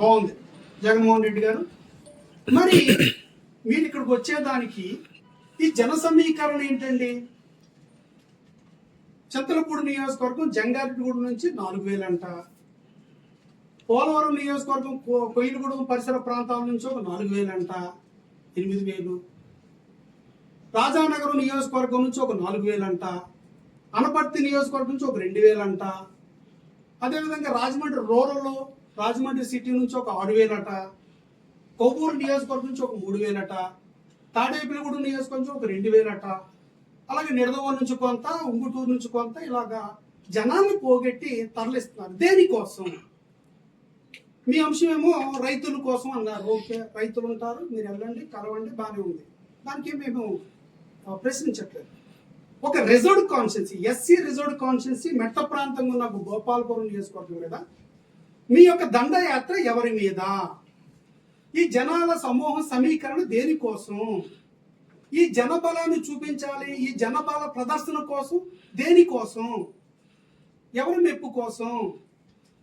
బాగుంది జగన్మోహన్ రెడ్డి గారు. మరి మీరు ఇక్కడికి వచ్చేదానికి ఈ జన సమీకరణ ఏంటండి? చింతలపూడి నియోజకవర్గం జంగారెడ్డిగూడెం నుంచి 4,000 అంట, పోలవరం నియోజకవర్గం కొయ్యలగూడెం పరిసర ప్రాంతాల నుంచి ఒక 4,000 అంట, 8,000. రాజానగరం నియోజకవర్గం నుంచి ఒక 4,000 అంట, అనపర్తి నియోజకవర్గం నుంచి ఒక 2,000 అంట, అదేవిధంగా రాజమండ్రి రూరల్ రాజమండ్రి సిటీ నుంచి ఒక 6,000 అట, కొవ్వూరు నియోజకవర్గం నుంచి ఒక 3,000 అట, తాడేపల్లిగూడెం నియోజకవర్గం నుంచి ఒక 2,000 అట, అలాగే నిడదవోలు నుంచి కొంత, ఉంగుటూరు నుంచి కొంత, ఇలాగా జనాన్ని పోగొట్టి తరలిస్తున్నారు. దేనికోసం? మీ అంశం ఏమో రైతుల కోసం అన్నారు. ఓకే, రైతులు ఉంటారు, మీరు వెళ్ళండి, కలవండి, బాగానే ఉంది, దానికి మేము ప్రశ్నించట్లేదు. ఒక reserved constituency, SC reserved constituency మెట్ట ప్రాంతంగా ఉన్న గోపాలపురం నియోజకవర్గం మీద మీ యొక్క దండయాత్ర ఎవరి మీద? ఈ జనాల సమూహం సమీకరణ దేనికోసం? ఈ జనబలాన్ని చూపించాలి, ఈ జనబల ప్రదర్శన కోసం, దేనికోసం? ఎవరి మెప్పు కోసం?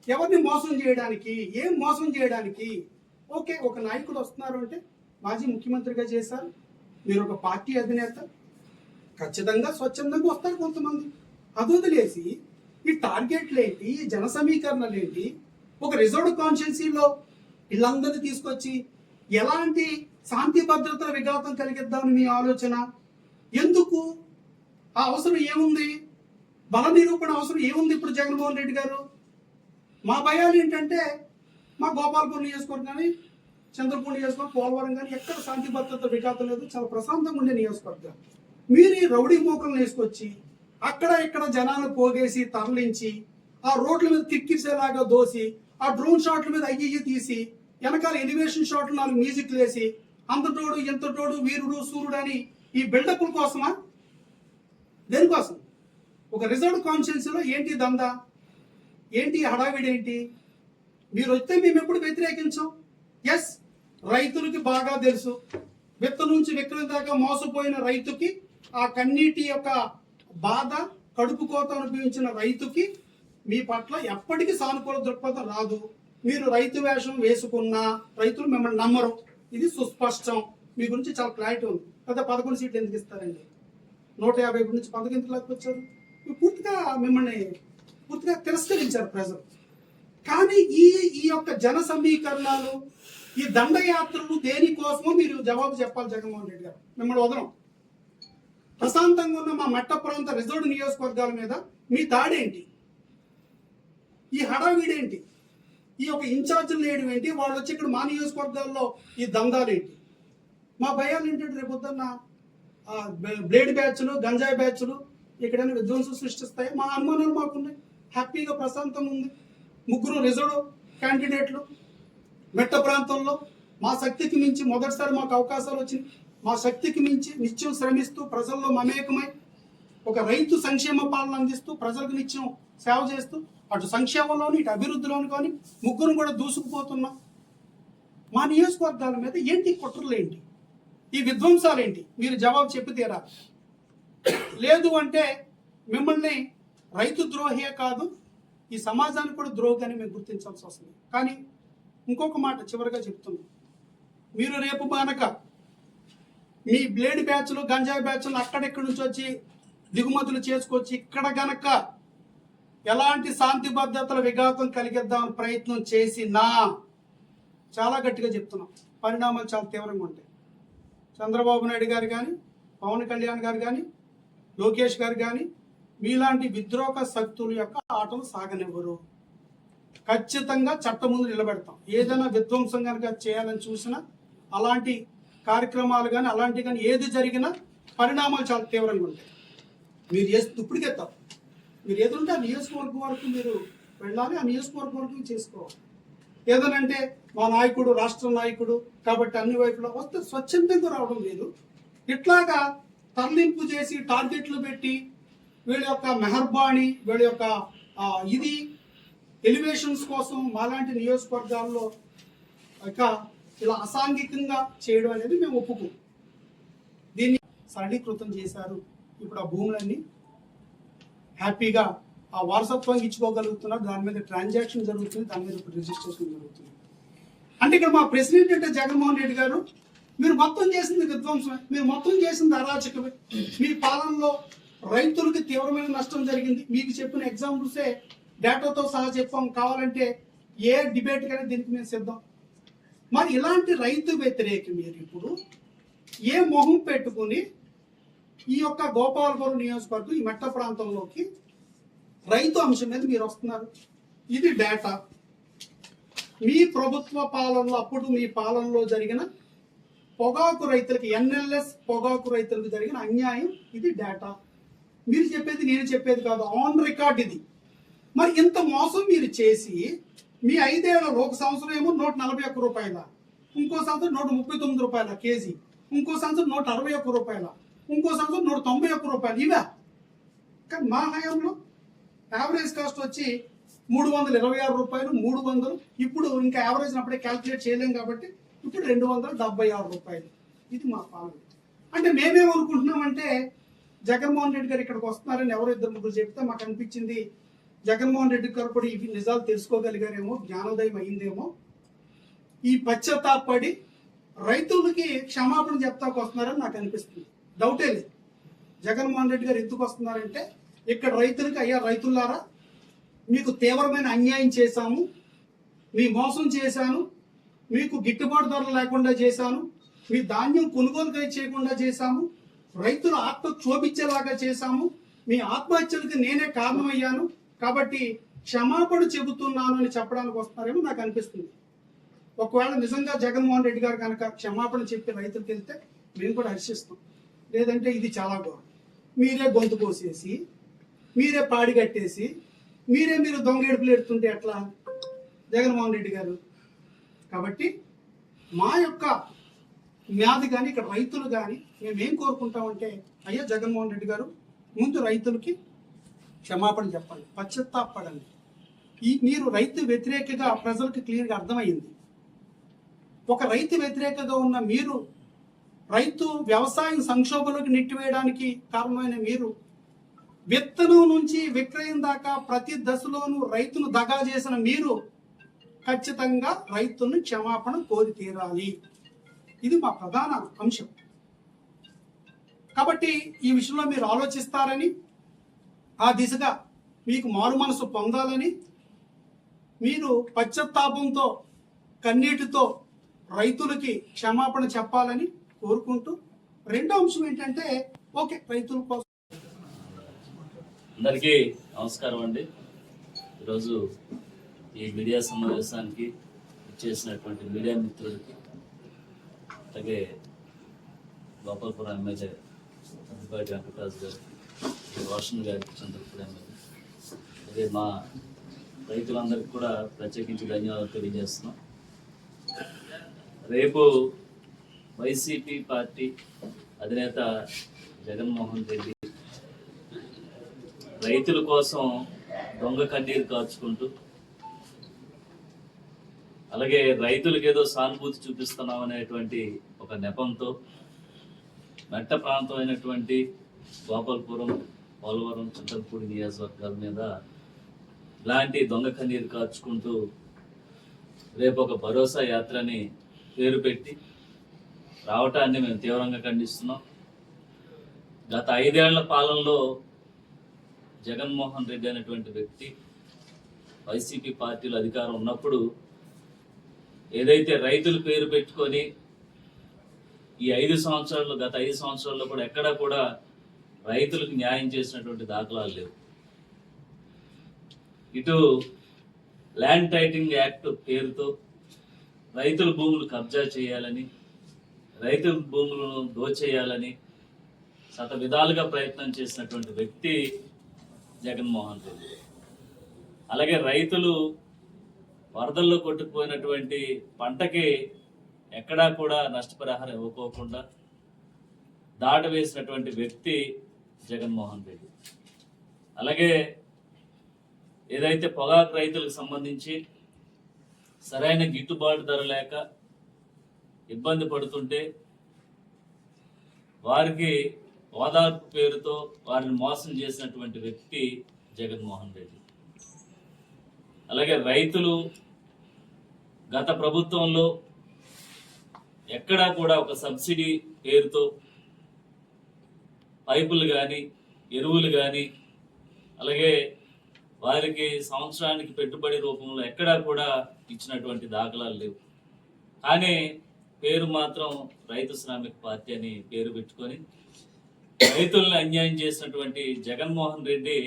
ఎవరిని మోసం చేయడానికి? ఏం మోసం చేయడానికి? ఓకే, ఒక నాయకుడు వస్తున్నారు అంటే మాజీ ముఖ్యమంత్రిగా చేశారు, మీరు ఒక పార్టీ అధినేత, ఖచ్చితంగా స్వచ్ఛందంగా వస్తారు కొంతమంది. అది వదిలేసి ఈ టార్గెట్లు ఏంటి, ఈ జన సమీకరణలు ఏంటి? ఒక రిజర్వ్డ్ కాన్స్టిట్యున్సీలో వీళ్ళందరినీ తీసుకొచ్చి ఎలాంటి శాంతి భద్రతల విఘాతం కలిగిద్దామని మీ ఆలోచన? ఎందుకు? ఆ అవసరం ఏముంది? బల నిరూపణ అవసరం ఏముంది ఇప్పుడు జగన్మోహన్ రెడ్డి గారు? మా భయాలు ఏంటంటే మా గోపాలపురం నియోజకవర్గం కానీ, చంద్రపూడి నియోజకవర్గం, పోలవరం కానీ ఎక్కడ శాంతి భద్రత విఘాతం లేదు, చాలా ప్రశాంతంగా ఉండే నియోజకవర్గం. మీరు ఈ రౌడీ మూకలను వేసుకొచ్చి అక్కడ ఇక్కడ జనాలను పోగేసి తరలించి ఆ రోడ్ల మీద తిక్కిసేలాగా దోసి ఆ డ్రోన్ షాట్ల మీద అయ్యి తీసి వెనకాల ఎలివేషన్ షాట్లు 4 మ్యూజిక్లు వేసి అంతటోడు ఎంతటోడు వీరుడు సూర్యుడు అని ఈ బిల్డప్ల కోసమా? దేనికోసం? ఒక రిజర్వ్డ్ కాన్స్టిట్యున్సీలో ఏంటి దందా, ఏంటి హడావిడి ఏంటి? మీరు వస్తే మేము ఎప్పుడు వ్యతిరేకించాం. ఎస్, రైతులకి బాగా తెలుసు, విత్త నుంచి విక్రయం దాకా మోసపోయిన రైతుకి ఆ కన్నీటి యొక్క బాధ, కడుపు కోత అనుభవించిన రైతుకి మీ పట్ల ఎప్పటికీ సానుకూల దృక్పథం రాదు. మీరు రైతు వేషం వేసుకున్నా రైతులు మిమ్మల్ని నమ్మరు, ఇది సుస్పష్టం. మీ గురించి చాలా క్లారిటీ ఉంది. పెద్ద 11 సీట్లు ఎందుకు ఇస్తారండి? 150 నుంచి 11 ఎందుకు లేకపోతే పూర్తిగా మిమ్మల్ని పూర్తిగా తిరస్కరించారు ప్రజలు. కానీ ఈ యొక్క జన సమీకరణాలు, ఈ దండయాత్రలు దేనికోసమో మీరు జవాబు చెప్పాలి జగన్మోహన్ రెడ్డి గారు. మిమ్మల్ని వదలం. ప్రశాంతంగా ఉన్న మా మెట్ట ప్రాంత రిజర్వ్డ్ నియోజకవర్గాల మీద మీ దాడేంటి? ఈ హడావిడేంటి? ఈ యొక్క ఇన్ఛార్జీలు వేయడం ఏంటి? వాళ్ళు వచ్చి ఇక్కడ మా నియోజకవర్గాల్లో ఈ దందాలేంటి? మా భయాలు ఏంటంటే రేపొద్దున్న బ్లేడ్ బ్యాచ్లు, గంజాయి బ్యాచ్లు ఎక్కడైనా విధ్వంసం సృష్టిస్తాయి. మా అనుమానాలు మాకున్నాయి. హ్యాపీగా ప్రశాంతంగా ఉంది. 3 రిజర్వ్ క్యాండిడేట్లు మెట్ట ప్రాంతంలో మా శక్తికి మించి మొదటిసారి మాకు అవకాశాలు వచ్చినాయి. మా శక్తికి మించి నిత్యం శ్రమిస్తూ ప్రజల్లో మమేకమై ఒక రైతు సంక్షేమ పాలన అందిస్తూ ప్రజలకు నిత్యం సేవ చేస్తూ అటు సంక్షేమంలోని ఇటు అభివృద్ధిలోని కానీ 3 కూడా దూసుకుపోతున్నాం. మా నియోజకవర్గాల మీద ఏంటి కుట్రలు ఏంటి? ఈ విధ్వంసాలు ఏంటి? మీరు జవాబు చెప్పి తీరా. లేదు అంటే మిమ్మల్ని రైతు ద్రోహియే కాదు, ఈ సమాజానికి కూడా ద్రోహిగానే మేము గుర్తించాల్సి వస్తుంది. కానీ ఇంకొక మాట చివరిగా చెప్తున్నాం, మీరు రేపు కనుక మీ బ్లేడ్ బ్యాచ్లు, గంజాయి బ్యాచ్లు అక్కడెక్కడి నుంచి వచ్చి దిగుమతులు చేసుకొచ్చి ఇక్కడ గనక ఎలాంటి శాంతి భద్రతల విఘాతం కలిగిద్దామని ప్రయత్నం చేసినా, చాలా గట్టిగా చెప్తున్నాం, పరిణామాలు చాలా తీవ్రంగా ఉంటాయి. చంద్రబాబు నాయుడు గారు కానీ, పవన్ కళ్యాణ్ గారు కానీ, లోకేష్ గారు కానీ మీలాంటి విద్రోహ శక్తుల యొక్క ఆటలు సాగనివ్వరు. ఖచ్చితంగా చట్టం ముందు నిలబెడతాం. ఏదైనా విధ్వంసం కనుక చేయాలని చూసినా, అలాంటి కార్యక్రమాలు కానీ అలాంటివి కానీ ఏది జరిగినా పరిణామాలు చాలా తీవ్రంగా ఉంటాయి. మీరు ఇప్పటికే తప్ప, మీరు ఏదంటే ఆ నియోజకవర్గం వరకు మీరు వెళ్ళాలి, ఆ నియోజకవర్గం వరకు చేసుకోవాలి. ఏదనంటే మా నాయకుడు రాష్ట్ర నాయకుడు కాబట్టి అన్ని వైపులా వస్తే స్వచ్ఛందంగా రావడం లేదు. ఇట్లాగా తరలింపు చేసి టార్గెట్లు పెట్టి వీళ్ళ యొక్క మెహర్బానీ, వీళ్ళ యొక్క ఇది ఎలివేషన్స్ కోసం మాలాంటి నియోజకవర్గాల్లో ఇక ఇలా అసాంఘికంగా చేయడం అనేది మేము ఒప్పుకోం. దీన్ని సరళీకృతం చేశారు. ఇప్పుడు ఆ భూములన్నీ హ్యాపీగా ఆ వారసత్వం ఇచ్చుకోగలుగుతున్నారు. దాని మీద ట్రాన్సాక్షన్ జరుగుతుంది, దాని మీద ఇప్పుడు రిజిస్ట్రేషన్ జరుగుతుంది. అంటే ఇక్కడ మా ప్రశ్న ఏంటంటే జగన్మోహన్ రెడ్డి గారు, మీరు మొత్తం చేసింది విధ్వంసమే, మీరు మొత్తం చేసింది అరాచకమే. మీ పాలనలో రైతులకి తీవ్రమైన నష్టం జరిగింది. మీకు చెప్పిన ఎగ్జాంపుల్సే డేటాతో సహా చెప్పాం. కావాలంటే ఏ డిబేట్ కానీ దీనికి మేము సిద్ధం. మరి ఇలాంటి రైతు వ్యతిరేక మీరు ఇప్పుడు ఏ మొహం పెట్టుకుని ఈ యొక్క గోపాలపురం నియోజకవర్గం ఈ మెట్ట ప్రాంతంలోకి రైతు అంశం మీద మీరు వస్తున్నారు? ఇది డేటా. మీ ప్రభుత్వ పాలనలో, అప్పుడు మీ పాలనలో జరిగిన పొగాకు రైతులకి, ఎన్ఎల్ఎస్ పొగాకు రైతులకు జరిగిన అన్యాయం, ఇది డేటా. మీరు చెప్పేది నేను చెప్పేది కాదు, ఆన్ రికార్డ్ ఇది. మరి ఇంత మోసం మీరు చేసి మీ 5 ఏళ్లలో ఒక సంవత్సరం ఏమో 141 రూపాయల, ఇంకో సంవత్సరం 139 రూపాయల కేజీ, ఇంకో సంవత్సరం 161 రూపాయల, ఇంకో సంవత్సరం 191 రూపాయలు, ఇవే. కానీ మా హయాంలో యావరేజ్ కాస్ట్ వచ్చి 326 రూపాయలు, 300. ఇప్పుడు ఇంకా యావరేజ్ అప్పుడే క్యాల్కులేట్ చేయలేం కాబట్టి ఇప్పుడు 276 రూపాయలు. ఇది మా పాలన. అంటే మేమేమనుకుంటున్నామంటే జగన్మోహన్ రెడ్డి గారు ఇక్కడికి వస్తున్నారని ఎవరో 2-3 చెప్తే మాకు అనిపించింది జగన్మోహన్ రెడ్డి గారు కూడా ఇవి నిజాలు తెలుసుకోగలిగారేమో, జ్ఞానోదయం అయిందేమో, ఈ పశ్చాత్తాపడి రైతులకి క్షమాపణ చెప్తాకు వస్తున్నారని నాకు అనిపిస్తుంది. డౌటే లేదు. జగన్మోహన్ రెడ్డి గారు ఎందుకు వస్తున్నారంటే ఇక్కడ రైతులకి, అయ్యా రైతులారా, మీకు తీవ్రమైన అన్యాయం చేశాము, మీ మోసం చేశాను, మీకు గిట్టుబాటు ధరలు లేకుండా చేశాను, మీ ధాన్యం కొనుగోలు చేయకుండా చేశాము, రైతుల ఆత్మ క్షోభించేలాగా చేశాము, మీ ఆత్మహత్యలకు నేనే కారణమయ్యాను, కాబట్టి క్షమాపణ చెబుతున్నాను అని చెప్పడానికి వస్తున్నారేమో నాకు అనిపిస్తుంది. ఒకవేళ నిజంగా జగన్మోహన్ రెడ్డి గారు కనుక క్షమాపణ చెప్పి రైతులకు వెళ్తే మేము కూడా హర్షిస్తాం. లేదంటే ఇది చాలా ఘోరం. మీరే గొంతు కోసేసి, మీరే పాడి కట్టేసి, మీరు దొంగ ఏడుపులు ఎడుతుంటే ఎట్లా జగన్మోహన్ రెడ్డి గారు? కాబట్టి మా యొక్క మ్యాది కానీ, ఇక్కడ రైతులు కానీ మేమేం కోరుకుంటామంటే, అయ్యా జగన్మోహన్ రెడ్డి గారు, ముందు రైతులకి క్షమాపణ చెప్పండి, పశ్చాత్తాపడండి. మీరు రైతు వ్యతిరేకగా ప్రజలకు క్లియర్గా అర్థమైంది. ఒక రైతు వ్యతిరేకగా ఉన్న మీరు, రైతు వ్యవసాయం సంక్షోభంలోకి నెట్టివేయడానికి కారణమైన మీరు, విత్తనం నుంచి విక్రయం దాకా ప్రతి దశలోనూ రైతును దగా చేసిన మీరు ఖచ్చితంగా రైతులను క్షమాపణ కోరి తీరాలి. ఇది మా ప్రధాన అంశం. కాబట్టి ఈ విషయంలో మీరు ఆలోచిస్తారని, ఆ దిశగా మీకు మారు మనసు పొందాలని, మీరు పశ్చాత్తాపంతో, కన్నీటితో రైతులకి క్షమాపణ చెప్పాలని కోరుకుంటూ, రెండో అంశం ఏంటంటే, ఓకే రైతుల కోసం. అందరికీ నమస్కారం అండి. ఈరోజు ఈ మీడియా సమావేశానికి చేసినటువంటి మీడియా మిత్రులకి, అలాగే గోపాలపురం ఎమ్మెల్యే అద్దిపాటి వెంకటరాజు గారికి, రోషన్ గారికి, చంద్రపూడి ఎమ్మెల్యే, అలాగే మా రైతులందరికీ కూడా ప్రత్యేకించి ధన్యవాదాలు తెలియజేస్తున్నాం. రేపు వైసీపీ పార్టీ అధినేత జగన్మోహన్ రెడ్డి రైతుల కోసం దొంగ కన్నీరు కాచుకుంటూ, అలాగే రైతులకు ఏదో సానుభూతి చూపిస్తున్నాం అనేటువంటి ఒక నెపంతో మెట్ట ప్రాంతం అయినటువంటి గోపాలపురం, పోలవరం, చింతలపూడి నియోజకవర్గాల మీద ఇలాంటి దొంగ కన్నీరు కాచుకుంటూ రేపు ఒక భరోసా యాత్రని పేరు పెట్టి రావటాన్ని మేము తీవ్రంగా ఖండిస్తున్నాం. గత 5 ఏళ్ల పాలనలో జగన్మోహన్ రెడ్డి అనేటువంటి వ్యక్తి వైసీపీ పార్టీలో అధికారం ఉన్నప్పుడు ఏదైతే రైతులు పేరు పెట్టుకొని ఈ 5 సంవత్సరాల్లో, గత 5 సంవత్సరాల్లో కూడా ఎక్కడా కూడా రైతులకు న్యాయం చేసినటువంటి దాఖలాలు లేవు. ఇటు ల్యాండ్ టైటిలింగ్ యాక్ట్ పేరుతో రైతుల భూములు కబ్జా చేయాలని, రైతుల భూములను దోచేయాలని శత విధాలుగా ప్రయత్నం చేసినటువంటి వ్యక్తి జగన్మోహన్ రెడ్డి. అలాగే రైతులు వరదల్లో కొట్టుకుపోయినటువంటి పంటకి ఎక్కడా కూడా నష్టపరిహారం ఇవ్వకోకుండా దాట వేసినటువంటి వ్యక్తి జగన్మోహన్ రెడ్డి. అలాగే ఏదైతే పొగాకు రైతులకు సంబంధించి సరైన గిట్టుబాటు ధర లేక ఇబ్బంది పడుతుంటే వారికి ఓదార్పు పేరుతో వారిని మోసం చేసినటువంటి వ్యక్తి జగన్మోహన్ రెడ్డి. అలాగే రైతులు గత ప్రభుత్వంలో ఎక్కడా కూడా ఒక సబ్సిడీ పేరుతో పైపులు కానీ ఎరువులు కానీ అలాగే వారికి సంవత్సరానికి పెట్టుబడి రూపంలో ఎక్కడా కూడా ఇచ్చినటువంటి దాఖలాలు లేవు. కానీ పేరు మాత్రం రైతు శ్రామిక పార్టీ అని పేరు పెట్టుకొని రైతులను అన్యాయం చేసినటువంటి జగన్మోహన్ రెడ్డి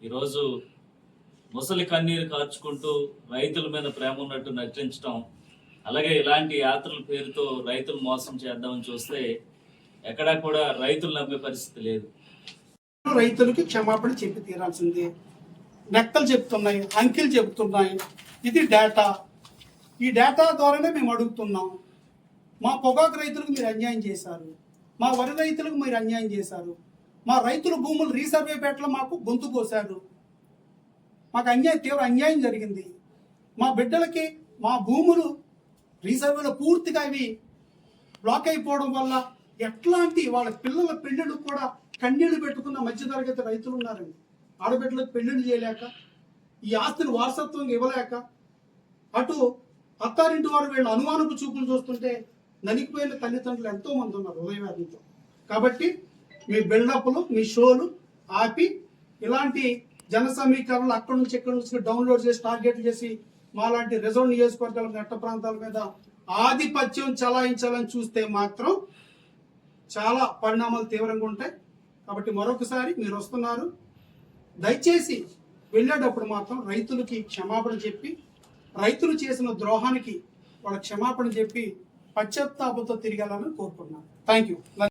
ఈరోజు ముసలి కన్నీరు కార్చుకుంటూ రైతుల మీద ప్రేమ ఉన్నట్టు నటించడం, అలాగే ఇలాంటి యాత్రల పేరుతో రైతులు మోసం చేద్దామని చూస్తే ఎక్కడా కూడా రైతులు నమ్మే పరిస్థితి లేదు. రైతులకి క్షమాపణ చెప్పి తీరాల్సిందే. లెక్కలు చెప్తున్నాయి, అంకెలు చెప్తున్నాయి. ఇది డేటా. ఈ డేటా ద్వారానే మేము అడుగుతున్నాం. మా పొగాకు రైతులకు మీరు అన్యాయం చేశారు, మా వరి రైతులకు మీరు అన్యాయం చేశారు, మా రైతుల భూములు రీసర్వే పేటలో మాకు గొంతు కోశారు, మాకు తీవ్ర అన్యాయం జరిగింది. మా బిడ్డలకి మా భూములు రీసర్వేలో పూర్తిగా ఇవి బ్లాక్ అయిపోవడం వల్ల ఎట్లాంటి వాళ్ళ పిల్లల పెళ్ళిళ్ళు కూడా కన్నీళ్లు పెట్టుకున్న మధ్యతరగతి రైతులు ఉన్నారండి. ఆడబిడ్డలకు పెళ్ళిళ్ళు చేయలేక, ఈ ఆస్తిని వారసత్వంగా ఇవ్వలేక, అటు అత్తారింటి వారు వీళ్ళ అనుమానపు చూపులు చూస్తుంటే నలిగిపోయిన తల్లిదండ్రులు ఎంతో మంది ఉన్నారు హృదయవేదంతో. కాబట్టి మీ బిల్డప్లు, మీ షోలు ఆపి ఇలాంటి జన సమీకరణలు అక్కడి నుంచి ఎక్కడి నుంచి డౌన్లోడ్ చేసి టార్గెట్లు చేసి మాలాంటి రిజర్వ్ నియోజకవర్గాల మెట్ట ప్రాంతాల మీద ఆధిపత్యం చలాయించాలని చూస్తే మాత్రం చాలా పరిణామాలు తీవ్రంగా ఉంటాయి. కాబట్టి మరొకసారి మీరు వస్తున్నారు, దయచేసి వెళ్ళేటప్పుడు మాత్రం రైతులకి క్షమాపణ చెప్పి, రైతులు చేసిన ద్రోహానికి వాళ్ళ క్షమాపణ చెప్పి పశ్చాత్తాపంతో తిరిగేయాలని కోరుకుంటున్నాను. Thank you.